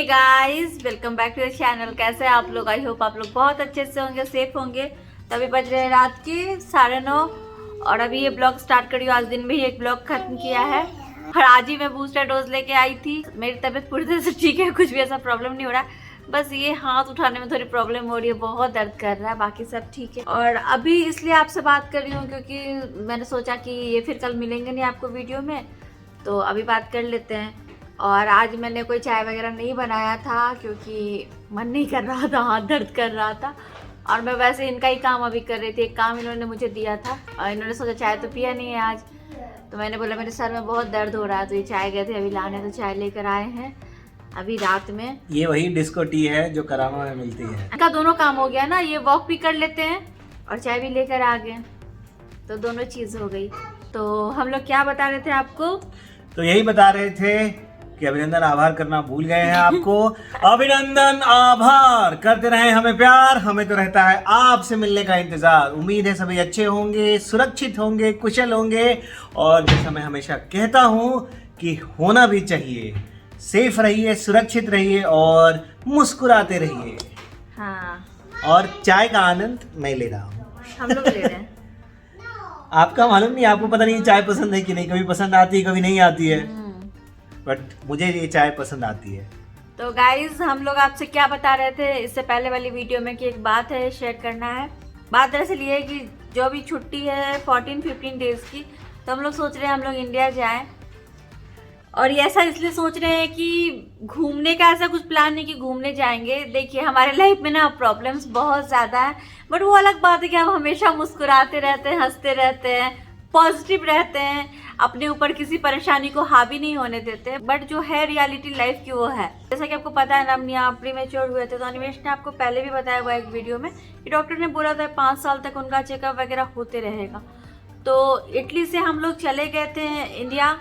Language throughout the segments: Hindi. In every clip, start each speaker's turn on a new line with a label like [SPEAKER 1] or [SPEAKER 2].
[SPEAKER 1] Guys, welcome back to the channel. कैसे हैं आप लोग? आई होप आप लोग बहुत अच्छे से होंगे, सेफ होंगे। तभी बज रहे हैं रात के 9:30 और अभी ये ब्लॉग स्टार्ट करी हूँ। आज दिन में ही एक ब्लॉग खत्म किया है और आज ही मैं बूस्टर डोज लेके आई थी। मेरी तबीयत पूरी तरह से ठीक है, कुछ भी ऐसा प्रॉब्लम नहीं हो रहा। बस ये हाथ उठाने में थोड़ी प्रॉब्लम हो रही है, बहुत दर्द कर रहा है, बाकी सब ठीक है। और अभी इसलिए आपसे बात कर रही हूँ क्योंकि मैंने सोचा कि ये फिर कल मिलेंगे नहीं आपको वीडियो में, तो अभी बात कर लेते हैं। और आज मैंने कोई चाय वगैरह नहीं बनाया था क्योंकि मन नहीं कर रहा था, हाथ दर्द कर रहा था। और मैं वैसे इनका ही काम अभी कर रही थी, एक काम इन्होंने मुझे दिया था और इन्होंने सोचा चाय तो पिया नहीं है आज, तो मैंने बोला मेरे सर में बहुत दर्द हो रहा है, तो ये चाय गए थे अभी लाने, तो चाय लेकर आए हैं अभी रात में। ये
[SPEAKER 2] वही डिस्को टी है जो करामा में मिलती है।
[SPEAKER 1] इनका दोनों काम हो गया ना, ये वॉक भी कर लेते हैं और चाय भी लेकर आ गए, तो दोनों चीज़ हो गई। तो हम लोग क्या बता रहे थे आपको?
[SPEAKER 2] तो यही बता रहे थे कि अभिनंदन आभार करना भूल गए हैं आपको। अभिनंदन आभार करते रहे, हमें प्यार, हमें तो रहता है आपसे मिलने का इंतजार। उम्मीद है सभी अच्छे होंगे, सुरक्षित होंगे, कुशल होंगे और जैसा मैं हमेशा कहता हूँ कि होना भी चाहिए। सेफ रहिए, सुरक्षित रहिए और मुस्कुराते रहिए।
[SPEAKER 1] हाँ,
[SPEAKER 2] और चाय का आनंद मैं ले रहा हूँ,
[SPEAKER 1] हम लोग ले रहे हैं।
[SPEAKER 2] आपका मालूम नहीं, आपको पता नहीं चाय पसंद है कि नहीं, कभी पसंद आती है कभी नहीं आती है, बट मुझे ये चाय पसंद आती है।
[SPEAKER 1] तो गाइज, हम लोग आपसे क्या बता रहे थे इससे पहले वाली वीडियो में कि एक बात है शेयर करना है। बात दरअसल ये है कि जो भी छुट्टी है 14-15 डेज की, तो हम लोग सोच रहे हैं हम लोग इंडिया जाएं। और ये ऐसा इसलिए सोच रहे हैं कि घूमने का ऐसा कुछ प्लान नहीं कि घूमने जाएंगे। देखिए, हमारे लाइफ में ना प्रॉब्लम्स बहुत ज़्यादा है, बट वो अलग बात है कि हम हमेशा मुस्कुराते रहते हैं, हंसते रहते हैं, पॉजिटिव रहते हैं, अपने ऊपर किसी परेशानी को हावी नहीं होने देते। बट जो है रियलिटी लाइफ की वो है। जैसा कि आपको पता है, नमनिया प्रीमेच्योर हुए थे, तो अनिमेश ने आपको पहले भी बताया हुआ एक वीडियो में कि डॉक्टर ने बोला था 5 साल तक उनका चेकअप वगैरह होते रहेगा। तो इटली से हम लोग चले गए थे इंडिया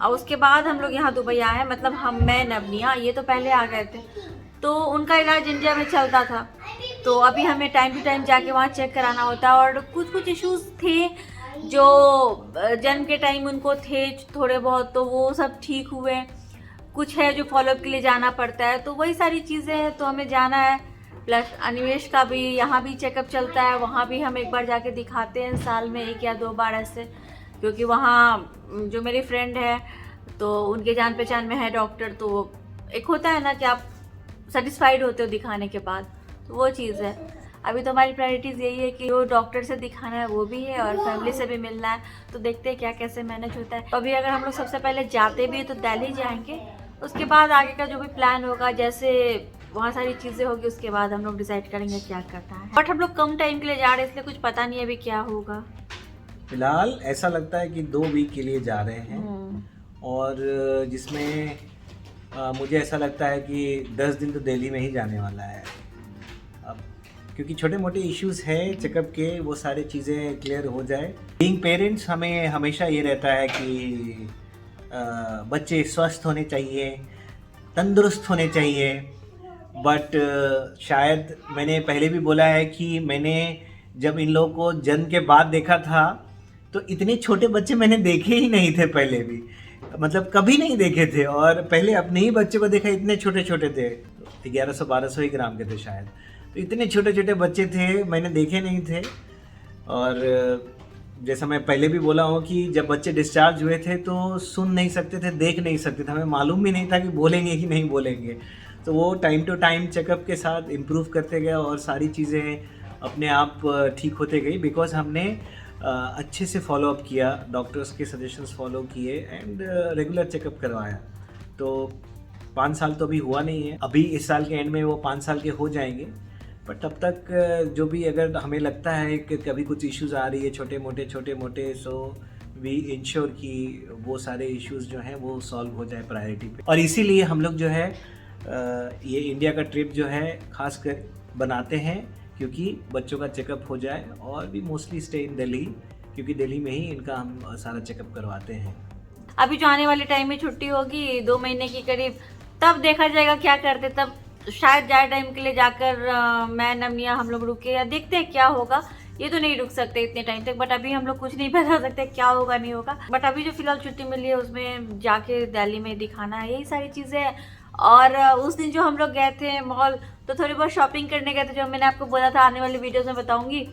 [SPEAKER 1] और उसके बाद हम लोग यहाँ दुबई आए, मतलब मैं नवनिया, ये तो पहले आ गए थे। तो उनका इलाज इंडिया में चलता था, तो अभी हमें टाइम टू टाइम जाके वहाँ चेक कराना होता है। और कुछ इश्यूज थे जो जन्म के टाइम उनको थे थोड़े बहुत, तो वो सब ठीक हुए। कुछ है जो फॉलोअप के लिए जाना पड़ता है, तो वही सारी चीज़ें हैं, तो हमें जाना है। प्लस अनिमेश का भी यहाँ भी चेकअप चलता है, वहाँ भी हम एक बार जाके दिखाते हैं साल में 1 या 2 बार ऐसे, क्योंकि वहाँ जो मेरी फ्रेंड है तो उनके जान पहचान में है डॉक्टर, तो एक होता है ना कि आप सेटिस्फाइड होते हो दिखाने के बाद, तो वो चीज़ है। अभी तो हमारी प्रायोरिटीज़ यही है कि जो डॉक्टर से दिखाना है वो भी है और फैमिली से भी मिलना है, तो देखते हैं क्या कैसे मैनेज होता है। अभी अगर हम लोग सबसे पहले जाते भी तो दिल्ली जाएंगे, उसके बाद आगे का जो भी प्लान होगा, जैसे वहाँ सारी चीज़ें होगी, उसके बाद हम लोग डिसाइड करेंगे क्या करना है। बट हम लोग कम टाइम के लिए जा रहे हैं, इसलिए कुछ पता नहीं है अभी क्या होगा।
[SPEAKER 2] फिलहाल ऐसा लगता है कि 2 वीक के लिए जा रहे हैं और जिसमें मुझे ऐसा लगता है कि 10 दिन तो दिल्ली में ही जाने वाला है। अब क्योंकि छोटे मोटे इश्यूज हैं चेकअप के, वो सारी चीज़ें क्लियर हो जाए। बीइंग पेरेंट्स हमें हमेशा ये रहता है कि बच्चे स्वस्थ होने चाहिए, तंदुरुस्त होने चाहिए। बट शायद मैंने पहले भी बोला है कि मैंने जब इन लोगों को जन्म के बाद देखा था तो इतने छोटे बच्चे मैंने देखे ही नहीं थे पहले भी, मतलब कभी नहीं देखे थे। और पहले अपने ही बच्चे को देखा, इतने छोटे छोटे थे, 1100-1200 ही ग्राम के थे शायद, तो इतने छोटे छोटे बच्चे थे, मैंने देखे नहीं थे। और जैसा मैं पहले भी बोला हूँ कि जब बच्चे डिस्चार्ज हुए थे तो सुन नहीं सकते थे, देख नहीं सकते थे, हमें मालूम भी नहीं था कि बोलेंगे कि नहीं बोलेंगे। तो वो टाइम टू टाइम चेकअप के साथ इम्प्रूव करते गए और सारी चीज़ें अपने आप ठीक होते गई, बिकॉज हमने अच्छे से फॉलो अप किया, डॉक्टर्स के सजेशंस फॉलो किए एंड रेगुलर चेकअप करवाया। तो 5 साल तो अभी हुआ नहीं है, अभी इस साल के एंड में वो 5 साल के हो जाएंगे। बट तब तक जो भी अगर हमें लगता है कि कभी कुछ इश्यूज आ रही है छोटे मोटे, सो वी इंश्योर कि वो सारे इश्यूज जो हैं वो सॉल्व हो जाए प्रायोरिटी पे। और इसीलिए हम लोग जो है ये इंडिया का ट्रिप जो है खास कर बनाते हैं, क्योंकि बच्चों का चेकअप हो जाए। और भी मोस्टली स्टे इन दिल्ली, क्योंकि दिल्ली में ही इनका हम सारा चेकअप करवाते हैं।
[SPEAKER 1] अभी जो आने वाले टाइम में छुट्टी होगी 2 महीने की करीब, तब देखा जाएगा क्या करते। तब शायद ज़्यादा टाइम के लिए जाकर मैं नमनिया हम लोग रुके, या देखते हैं क्या होगा। ये तो नहीं रुक सकते इतने टाइम तक, बट अभी हम लोग कुछ नहीं बता सकते क्या होगा नहीं होगा। बट अभी जो फिलहाल छुट्टी मिली है उसमें जाके दिल्ली में दिखाना है, यही सारी चीज़ें हैं। और उस दिन जो हम लोग गए थे मॉल, तो थोड़ी बहुत शॉपिंग करने गए थे, जो मैंने आपको बोला था आने वाली वीडियोस में बताऊंगी।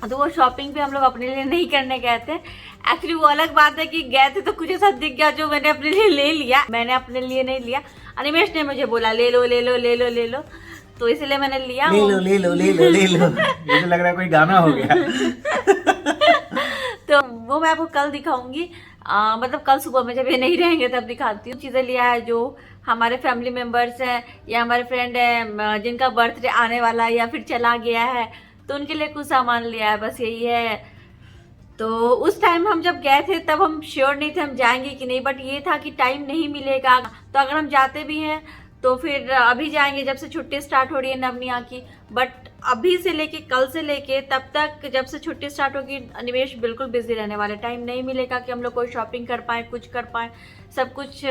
[SPEAKER 1] तो वो शॉपिंग भी हम लोग अपने लिए नहीं करने गए थे। एक्चुअली वो अलग बात है कि गए थे तो कुछ ऐसा दिख गया जो मैंने अपने लिए ले लिया। मैंने अपने लिए नहीं लिया, अनिमेश ने मुझे बोला ले लो ले लो ले लो ले लो, तो इसलिए मैंने लिया।
[SPEAKER 2] ले लो ले लो ले लो ले लो। मुझे लग रहा है कोई गाना हो गया।
[SPEAKER 1] तो वो मैं आपको कल दिखाऊंगी, मतलब कल सुबह में जब ये नहीं रहेंगे तब दिखाती हूँ। चीज़ें लिया है जो हमारे फैमिली मेम्बर्स हैं या हमारे फ्रेंड हैं जिनका बर्थडे आने वाला है या फिर चला गया है, तो उनके लिए कुछ सामान लिया है, बस यही है। तो उस टाइम हम जब गए थे तब हम श्योर नहीं थे हम जाएंगे कि नहीं, बट ये था कि टाइम नहीं मिलेगा, तो अगर हम जाते भी हैं तो फिर अभी जाएंगे जब से छुट्टी स्टार्ट हो रही है नवनिया की। बट अभी से लेके कल से लेके तब तक जब से छुट्टी स्टार्ट होगी अनिमेश बिल्कुल बिजी रहने वाले। टाइम नहीं मिलेगा कि हम लोग कोई शॉपिंग कर पाएँ, कुछ कर पाएँ, सब कुछ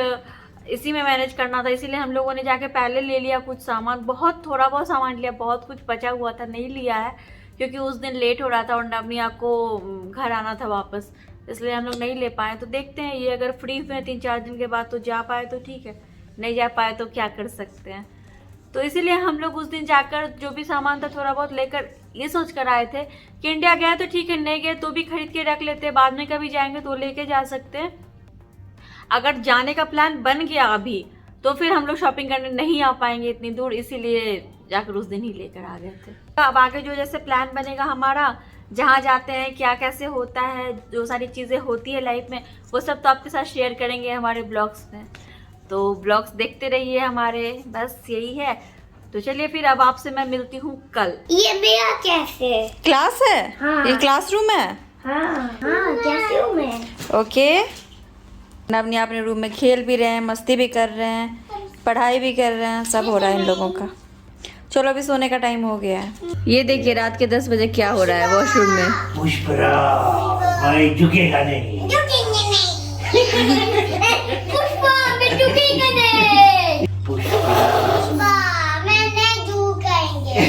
[SPEAKER 1] इसी में मैनेज करना था। इसीलिए हम लोगों ने जाके पहले ले लिया कुछ सामान, बहुत थोड़ा बहुत सामान लिया, बहुत कुछ बचा हुआ था नहीं लिया है क्योंकि उस दिन लेट हो रहा था और नवनिया को घर आना था वापस, इसलिए हम लोग नहीं ले पाए। तो देखते हैं ये अगर फ्री हुए 3-4 दिन के बाद तो जा पाए तो ठीक है, नहीं जा पाए तो क्या कर सकते हैं। तो इसीलिए हम लोग उस दिन जाकर जो भी सामान था थोड़ा बहुत लेकर ये सोच कर आए थे कि इंडिया गया तो ठीक है, नहीं गए तो भी खरीद के रख लेते, बाद में कभी जाएंगे तो लेके जा सकते हैं। अगर जाने का प्लान बन गया अभी तो फिर हम लोग शॉपिंग करने नहीं आ पाएंगे इतनी दूर, इसीलिए जाकर उस दिन ही लेकर आ गए थे। तो अब आगे जो जैसे प्लान बनेगा हमारा, जहाँ जाते हैं क्या कैसे होता है, जो सारी चीज़ें होती है लाइफ में, वो सब तो आपके साथ शेयर करेंगे हमारे ब्लॉग्स में। तो ब्लॉग्स देखते रहिए हमारे, बस यही है। तो चलिए फिर अब आपसे मैं मिलती हूँ कल।
[SPEAKER 3] ये मेरा कैसे
[SPEAKER 1] क्लास है?
[SPEAKER 3] हाँ।
[SPEAKER 1] ये क्लासरूम है?
[SPEAKER 3] हाँ कैसे हूँ मैं?
[SPEAKER 1] ओके। नवनी अपने रूम में खेल भी रहे हैं, मस्ती भी कर रहे हैं, पढ़ाई भी कर रहे हैं, सब हो रहा है इन लोगों का। चलो अभी सोने का टाइम हो गया है। ये देखिए रात के 10 बजे क्या हो रहा है वॉशरूम में।
[SPEAKER 2] पुष्परा भाई झुकेगा नहीं।
[SPEAKER 3] झुकेंगे नहीं। पुष्पा मैं झुकेगा नहीं। पुष्पा मैं नहीं झुकेंगे।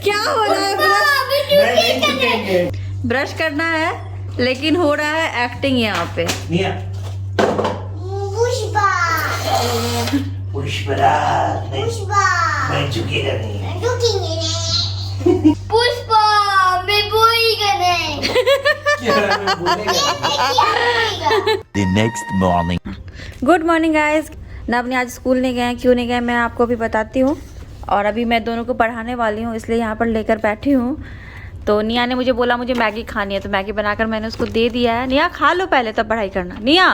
[SPEAKER 1] क्या हो रहा है?
[SPEAKER 3] मैं झुकेंगे।
[SPEAKER 1] ब्रश करना है लेकिन हो रहा है एक्टिंग यहाँ पे।
[SPEAKER 2] निया
[SPEAKER 3] पुष्पा
[SPEAKER 2] पुष्पराज
[SPEAKER 3] पुष्पा
[SPEAKER 2] मैं झुकेगा नहीं।
[SPEAKER 3] झुकेंगे नहीं। पुष्पा मैं बोलेगा नहीं।
[SPEAKER 4] The next morning.
[SPEAKER 1] Good morning guys. Navni आज स्कूल नहीं गए, क्यों नहीं गए मैं आपको अभी बताती हूँ। और अभी मैं दोनों को पढ़ाने वाली हूँ इसलिए यहाँ पर लेकर बैठी हूँ। तो निया ने मुझे बोला मुझे मैगी खानी है, तो मैगी बनाकर मैंने उसको दे दिया है। निया खा लो पहले तब पढ़ाई करना। निया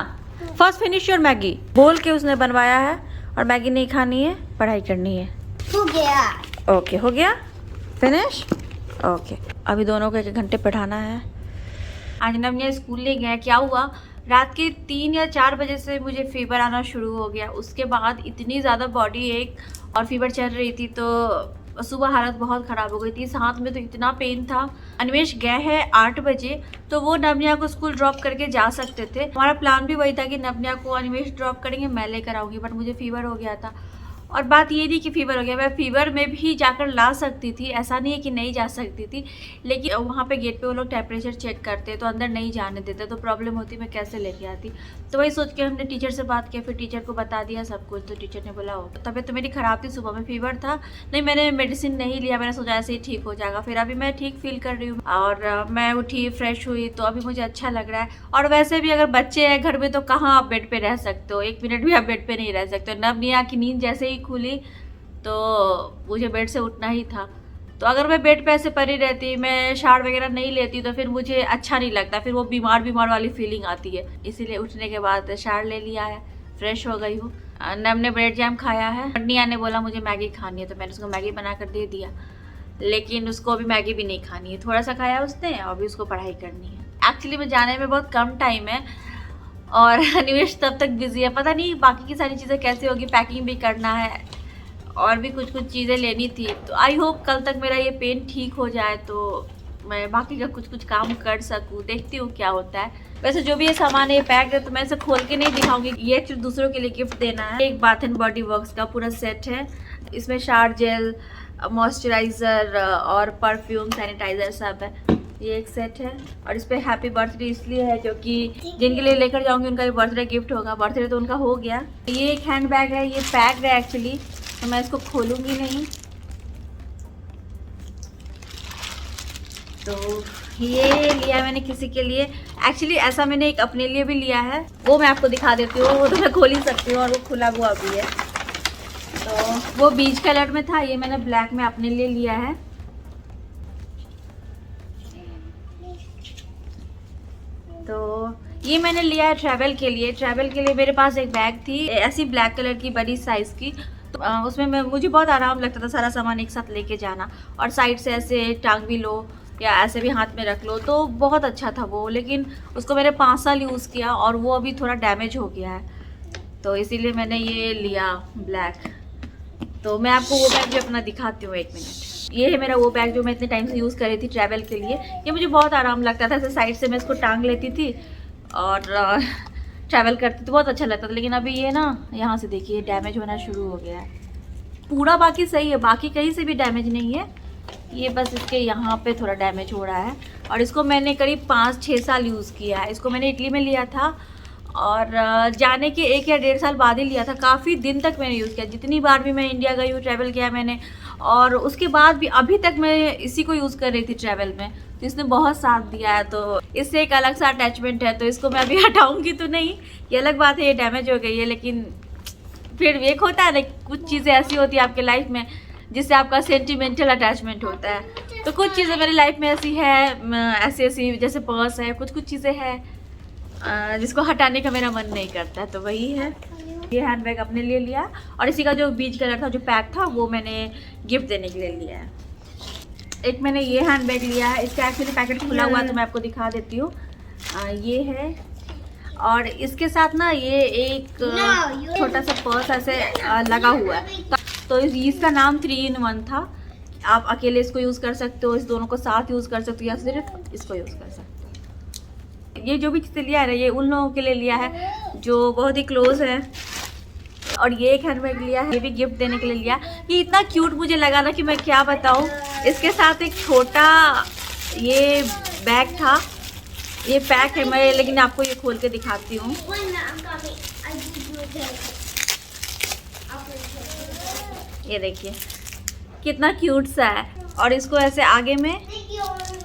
[SPEAKER 1] फर्स्ट फिनिश योर मैगी बोल के उसने बनवाया है, और मैगी नहीं खानी है, पढ़ाई करनी है।
[SPEAKER 3] हो गया।
[SPEAKER 1] ओके हो गया फिनिश। ओके अभी दोनों को 1 घंटे पढ़ाना है। आज नवनिया स्कूल नहीं गया। क्या हुआ, रात के 3 या 4 बजे से मुझे फीवर आना शुरू हो गया। उसके बाद इतनी ज़्यादा बॉडी एक और फीवर चल रही थी, तो सुबह हालत बहुत ख़राब हो गई थी। हाथ में तो इतना पेन था। अनिमेश गए हैं 8 बजे, तो वो नवनिया को स्कूल ड्रॉप करके जा सकते थे। हमारा प्लान भी वही था कि नवनिया को अनिमेश ड्रॉप करेंगे, मैं लेकर आऊँगी, बट मुझे फीवर हो गया था। और बात ये नहीं कि फ़ीवर हो गया, मैं फ़ीवर में भी जाकर ला सकती थी, ऐसा नहीं है कि नहीं जा सकती थी, लेकिन वहाँ पे गेट पे वो लोग टेम्परेचर चेक करते तो अंदर नहीं जाने देते, तो प्रॉब्लम होती, मैं कैसे लेके आती। तो वही सोच के हमने टीचर से बात किया, फिर टीचर को बता दिया सब कुछ। तो टीचर ने बोला तबीयत तो मेरी ख़राब थी, सुबह में फ़ीवर था, नहीं मैंने मेडिसिन नहीं लिया, मैंने सोचा ऐसे ही ठीक हो जाएगा। फिर अभी मैं ठीक फील कर रही हूँ और मैं उठी फ्रेश हुई, तो अभी मुझे अच्छा लग रहा है। और वैसे भी अगर बच्चे हैं घर में तो कहाँ आप बेड पे रह सकते हो, 1 मिनट भी आप बेड पे नहीं रह सकते हो। नवनिया की नींद जैसे ही खुली तो मुझे बेड से उठना ही था। तो अगर मैं बेड पे ऐसे पड़ी रहती, मैं शावर वगैरह नहीं लेती, तो फिर मुझे अच्छा नहीं लगता, फिर वो बीमार वाली फीलिंग आती है। इसीलिए उठने के बाद शावर ले लिया है, फ्रेश हो गई हूँ। नम ने ब्रेड जैम खाया है। निया ने बोला मुझे मैगी खानी है, तो मैंने उसको मैगी बना कर दे दिया, लेकिन उसको अभी मैगी भी नहीं खानी है। थोड़ा सा खाया उसने, और भी उसको पढ़ाई करनी है। एक्चुअली में जाने में बहुत कम टाइम है और अनिमेश तब तक बिजी है, पता नहीं बाकी की सारी चीज़ें कैसे होगी, पैकिंग भी करना है और भी कुछ चीज़ें लेनी थी। तो आई होप कल तक मेरा ये पेन ठीक हो जाए तो मैं बाकी का कुछ काम कर सकूँ। देखती हूँ क्या होता है। वैसे जो भी ये सामान है ये पैक है, तो मैं इसे खोल के नहीं दिखाऊंगी, ये एक्चुअली दूसरों के लिए गिफ्ट देना है। एक बाथ एंड बॉडी वर्क्स का पूरा सेट है, इसमें शावर जेल, मॉइस्चराइज़र और परफ्यूम, सैनिटाइज़र सब है। ये एक सेट है और इस पे हैप्पी बर्थडे इसलिए है क्योंकि जिनके लिए लेकर जाऊंगी उनका भी बर्थडे गिफ्ट होगा। बर्थडे तो उनका हो गया। ये एक हैंड बैग है, ये पैक्ड है एक्चुअली, तो मैं इसको खोलूंगी नहीं। तो ये लिया मैंने किसी के लिए, एक्चुअली ऐसा मैंने एक अपने लिए भी लिया है, वो मैं आपको दिखा देती हूँ। वो तो मैं खोल ही सकती हूँ और वो खुला हुआ भी है। तो वो बीच कलर में था, ये मैंने ब्लैक में अपने लिए लिया है। तो ये मैंने लिया है ट्रैवल के लिए। ट्रैवल के लिए मेरे पास एक बैग थी ऐसी ब्लैक कलर की बड़ी साइज़ की, तो उसमें मुझे बहुत आराम लगता था सारा सामान एक साथ लेके जाना, और साइड से ऐसे टांग भी लो या ऐसे भी हाथ में रख लो, तो बहुत अच्छा था वो। लेकिन उसको मैंने 5 साल यूज़ किया और वो अभी थोड़ा डैमेज हो गया है, तो इसीलिए मैंने ये लिया ब्लैक। तो मैं आपको वो बैग भी अपना दिखाती हूँ, 1 मिनट। ये है मेरा वो बैग जो मैं इतने टाइम से यूज़ कर रही थी ट्रैवल के लिए। ये मुझे बहुत आराम लगता था, ऐसे साइड से मैं इसको टांग लेती थी और ट्रैवल करती थी, बहुत अच्छा लगता था। लेकिन अभी ये ना यहाँ से देखिए डैमेज होना शुरू हो गया है। पूरा बाकी सही है, बाकी कहीं से भी डैमेज नहीं है, ये बस इसके यहाँ पे थोड़ा डैमेज हो रहा है। और इसको मैंने करीब 5-6 साल यूज़ किया है। इसको मैंने इटली में लिया था और जाने के 1 या 1.5 साल बाद ही लिया था। काफ़ी दिन तक मैंने यूज़ किया, जितनी बार भी मैं इंडिया गई हूँ ट्रैवल किया मैंने, और उसके बाद भी अभी तक मैं इसी को यूज़ कर रही थी ट्रैवल में। तो इसने बहुत साथ दिया है, तो इससे एक अलग सा अटैचमेंट है। तो इसको मैं अभी हटाऊँगी तो नहीं, ये अलग बात है, ये डैमेज हो गई है। लेकिन फिर एक होता है ना, कुछ चीज़ें ऐसी होती है आपके लाइफ में जिससे आपका सेंटिमेंटल अटैचमेंट होता है। तो कुछ चीज़ें मेरी लाइफ में ऐसी है, ऐसी जैसे पर्स है, कुछ चीज़ें हैं जिसको हटाने का मेरा मन नहीं करता। तो वही है, ये हैंड बैग अपने लिए लिया, और इसी का जो बीच कलर था जो पैक था वो मैंने गिफ्ट देने के लिए लिया है। एक मैंने ये हैंड बैग लिया है, इसका एक्चुअली पैकेट खुला हुआ है तो मैं आपको दिखा देती हूँ। ये है, और इसके साथ ना ये एक छोटा सा पर्स ऐसे लगा हुआ है। तो इसका नाम 3-in-1 था। आप अकेले इसको यूज़ कर सकते हो, इस दोनों को साथ यूज़ कर सकते हो, या सिर्फ इसको यूज़ कर सकते हो। ये जो भी चीज़ें लिया है ना, ये उन लोगों के लिए लिया है जो बहुत ही क्लोज है। और ये एक हैंड बैग लिया है, ये भी गिफ्ट देने के लिए लिया। ये इतना क्यूट मुझे लगा ना कि मैं क्या बताऊँ। इसके साथ एक छोटा ये बैग था, ये पैक है, मैं लेकिन आपको ये खोल के दिखाती हूँ। ये देखिए कितना क्यूट सा है, और इसको ऐसे आगे में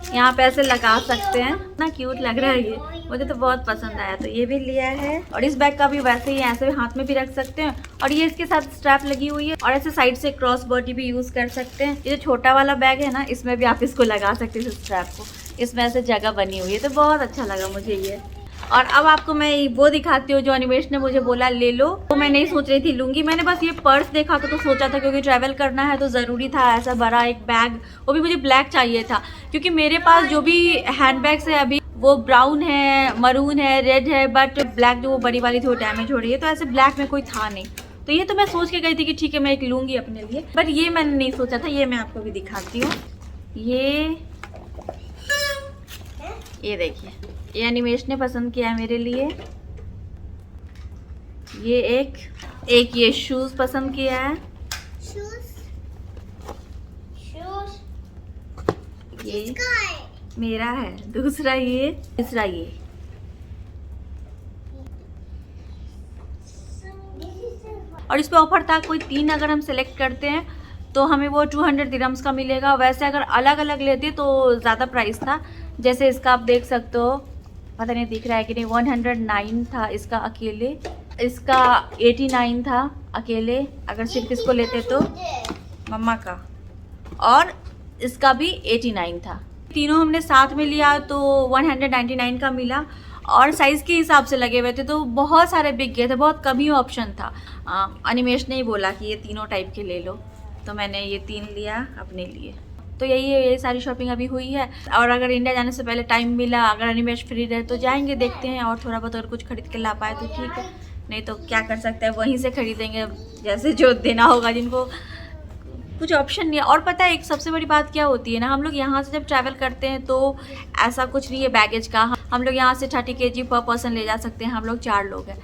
[SPEAKER 1] यहाँ पे ऐसे लगा सकते हैं, इतना क्यूट लग रहा है ये, मुझे तो बहुत पसंद आया। तो ये भी लिया है, और इस बैग का भी वैसे ही ऐसे हाथ में भी रख सकते हैं, और ये इसके साथ स्ट्रैप लगी हुई है, और ऐसे साइड से क्रॉस बॉडी भी यूज़ कर सकते हैं। ये जो छोटा वाला बैग है ना, इसमें भी आप इसको लगा सकते हैं, इस स्ट्रैप को, इसमें ऐसे जगह बनी हुई है। तो बहुत अच्छा लगा मुझे ये। और अब आपको मैं वो दिखाती हूँ जो अनिमेश ने मुझे बोला ले लो, तो मैं नहीं सोच रही थी लूँगी। मैंने बस ये पर्स देखा तो सोचा था क्योंकि ट्रैवल करना है तो ज़रूरी था ऐसा बड़ा एक बैग, वो भी मुझे ब्लैक चाहिए था, क्योंकि मेरे पास जो भी हैंड बैग्स है अभी वो ब्राउन है, मरून है, रेड है, बट ब्लैक जो वो बड़ी वाली थी वो डैमेज हो रही है, तो ऐसे ब्लैक में कोई था नहीं। तो ये तो मैं सोच के गई थी कि ठीक है मैं एक लूँगी अपने लिए, बट ये मैंने नहीं सोचा था। ये मैं आपको भी दिखाती हूँ। ये देखिए, ये अनिमेश ने पसंद किया है मेरे लिए। ये एक ये शूज पसंद किया है, ये मेरा है, दूसरा ये, तीसरा ये। और इस पे ऑफर था, कोई 3 अगर हम सेलेक्ट करते हैं तो हमें वो 200 दिरहम्स का मिलेगा। वैसे अगर अलग अलग लेते तो ज़्यादा प्राइस था। जैसे इसका आप देख सकते हो, पता नहीं दिख रहा है कि नहीं, 109 था इसका अकेले, इसका 89 था अकेले अगर सिर्फ इसको लेते तो मम्मा का, और इसका भी 89 था। तीनों हमने साथ में लिया तो 199 का मिला, और साइज़ के हिसाब से लगे हुए थे तो बहुत सारे बिक गए थे, बहुत कम ही ऑप्शन था। अनिमेश ने ही बोला कि ये तीनों टाइप के ले लो, तो मैंने ये 3 लिया अपने लिए। तो यही है, ये सारी शॉपिंग अभी हुई है। और अगर इंडिया जाने से पहले टाइम मिला, अगर अनिमेश फ्री रहे तो जाएंगे, देखते हैं, और थोड़ा बहुत अगर कुछ खरीद के ला पाए तो ठीक है, नहीं तो क्या कर सकते हैं, वहीं से खरीदेंगे जैसे जो देना होगा, जिनको कुछ ऑप्शन नहीं है। और पता है एक सबसे बड़ी बात क्या होती है ना, हम लोग यहाँ से जब ट्रैवल करते हैं तो ऐसा कुछ नहीं है बैगेज का, हम लोग यहाँ से 30 kg पर पर्सन ले जा सकते हैं, हम लोग 4 लोग हैं।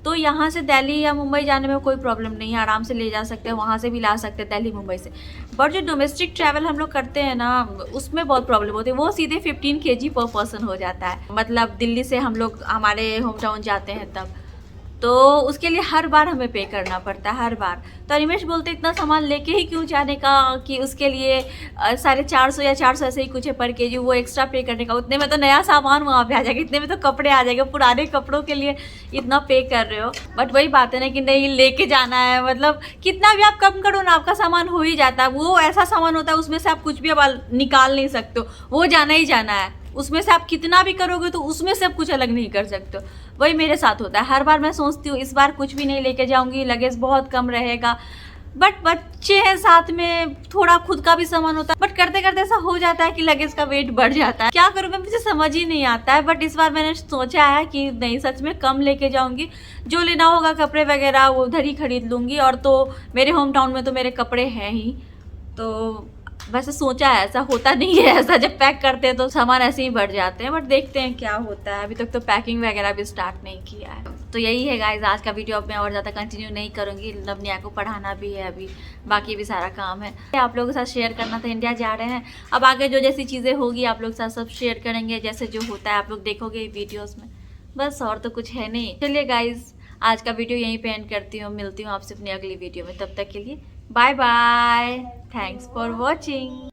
[SPEAKER 1] तो यहाँ से दिल्ली या मुंबई जाने में कोई प्रॉब्लम नहीं है, आराम से ले जा सकते हैं, वहाँ से भी ला सकते हैं दिल्ली मुंबई से। बट जो डोमेस्टिक ट्रैवल हम लोग करते हैं ना, उसमें बहुत प्रॉब्लम होती है। वो सीधे 15 kg पर पर्सन हो जाता है, मतलब दिल्ली से हम लोग हमारे होम टाउन जाते हैं तब, तो उसके लिए हर बार हमें पे करना पड़ता है, हर बार। तो अनिमेश बोलते इतना सामान लेके ही क्यों जाने का, कि उसके लिए 450 या 400 ऐसे ही कुछ है पर केजी, वो एक्स्ट्रा पे करने का। उतने में तो नया सामान वहाँ पे आ जाएगा, इतने में तो कपड़े आ जाएंगे, पुराने कपड़ों के लिए इतना पे कर रहे हो। बट वही बात है ना कि नहीं लेके जाना है, मतलब कितना भी आप कम करो ना, आपका सामान हो ही जाता है। वो ऐसा सामान होता है उसमें से आप कुछ भी अब निकाल नहीं सकते हो, वो जाना ही जाना है। उसमें से आप कितना भी करोगे तो उसमें से आप कुछ अलग नहीं कर सकते हो। वही मेरे साथ होता है, हर बार मैं सोचती हूँ इस बार कुछ भी नहीं लेके जाऊंगी, लगेज बहुत कम रहेगा, बट बच्चे हैं साथ में, थोड़ा खुद का भी सामान होता है, बट करते करते ऐसा हो जाता है कि लगेज का वेट बढ़ जाता है। क्या करूँ मैं, मुझे समझ ही नहीं आता है। बट इस बार मैंने सोचा है कि नहीं, सच में कम लेके जाऊंगी, जो लेना होगा कपड़े वगैरह वो उधर ही खरीद लूंगी। और तो मेरे होम टाउन में तो मेरे कपड़े हैं ही, तो वैसे सोचा है, ऐसा होता नहीं है। ऐसा जब पैक करते हैं तो सामान ऐसे ही बढ़ जाते हैं, बट देखते हैं क्या होता है। अभी तक तो पैकिंग वगैरह भी स्टार्ट नहीं किया है। तो यही है गाइज आज का वीडियो। अब मैं और ज़्यादा कंटिन्यू नहीं करूँगी, नवनिया को पढ़ाना भी है, अभी बाकी भी सारा काम है। आप लोगों के साथ शेयर करना था, इंडिया जा रहे हैं, अब आगे जो जैसी चीज़ें होगी आप लोग के साथ सब शेयर करेंगे, जैसे जो होता है आप लोग देखोगे वीडियोज़ में, बस और तो कुछ है नहीं। चलिए गाइज आज का वीडियो यहीं पे एंड करती हूँ, मिलती हूँ आपसे अपनी अगली वीडियो में। तब तक के लिए bye bye, thanks for watching.